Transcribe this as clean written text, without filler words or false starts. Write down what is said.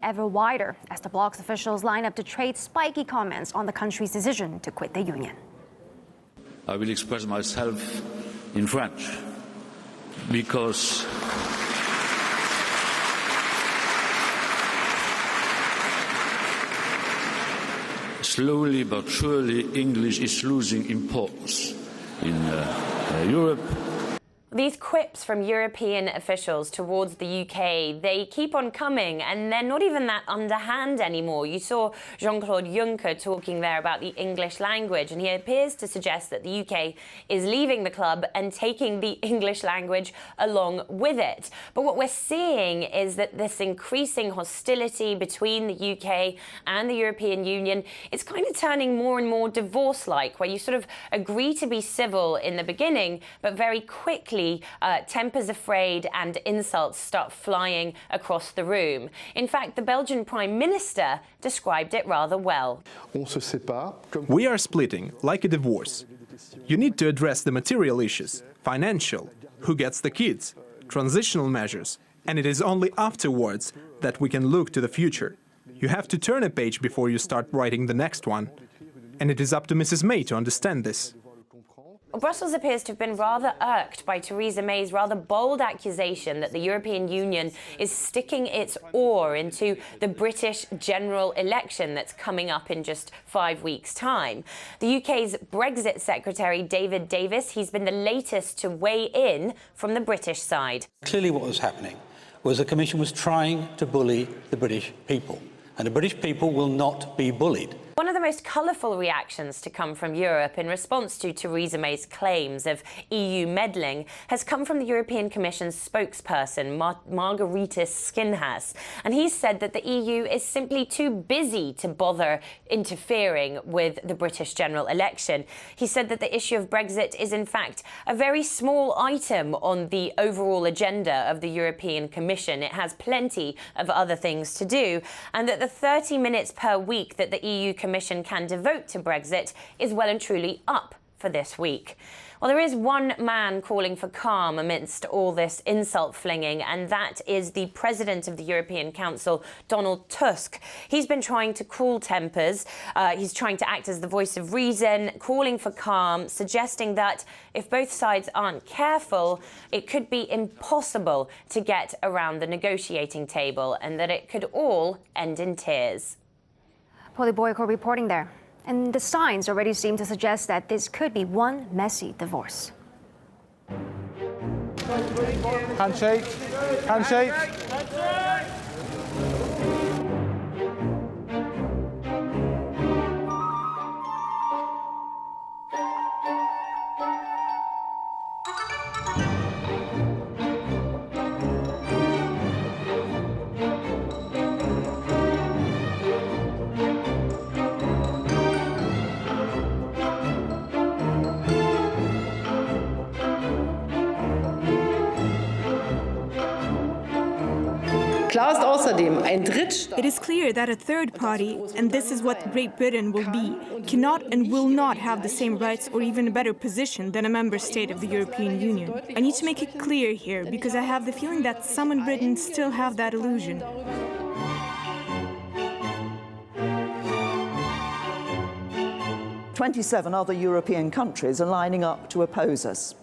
ever wider as the bloc's officials line up to trade spiky comments on the country's decision to quit the union. I will express myself in French because slowly but surely English is losing importance in Europe. These quips from European officials towards the UK, they keep on coming, and they're not even that underhand anymore. You saw Jean-Claude Juncker talking there about the English language, and he appears to suggest that the UK is leaving the club and taking the English language along with it. But what we're seeing is that this increasing hostility between the UK and the European Union is kind of turning more and more divorce-like, where you sort of agree to be civil in the beginning, but very quickly tempers are frayed and insults start flying across the room. In fact, the Belgian Prime Minister described it rather well. We are splitting like a divorce. You need to address the material issues, financial, who gets the kids, transitional measures, and it is only afterwards that we can look to the future. You have to turn a page before you start writing the next one. And it is up to Mrs. May to understand this. Brussels appears to have been rather irked by Theresa May's rather bold accusation that the European Union is sticking its oar into the British general election that's coming up in just 5 weeks' time. The UK's Brexit Secretary, David Davis, he's been the latest to weigh in from the British side. Clearly what was happening was the Commission was trying to bully the British people, and the British people will not be bullied. One of the most colourful reactions to come from Europe in response to Theresa May's claims of EU meddling has come from the European Commission's spokesperson, Margaritis Skinhas. And he said that the EU is simply too busy to bother interfering with the British general election. He said that the issue of Brexit is, in fact, a very small item on the overall agenda of the European Commission. It has plenty of other things to do, and that the 30 minutes per week that the EU Commission can devote to Brexit is well and truly up for this week. Well, there is one man calling for calm amidst all this insult flinging, and that is the President of the European Council, Donald Tusk. He's been trying to cool tempers. He's trying to act as the voice of reason, calling for calm, suggesting that if both sides aren't careful, it could be impossible to get around the negotiating table and that it could all end in tears. Polly Boyko reporting there. And the signs already seem to suggest that this could be one messy divorce. Handshake. Handshake. It is clear that a third party, and this is what Great Britain will be, cannot and will not have the same rights or even a better position than a member state of the European Union. I need to make it clear here because I have the feeling that some in Britain still have that illusion. "27 other European countries are lining up to oppose us.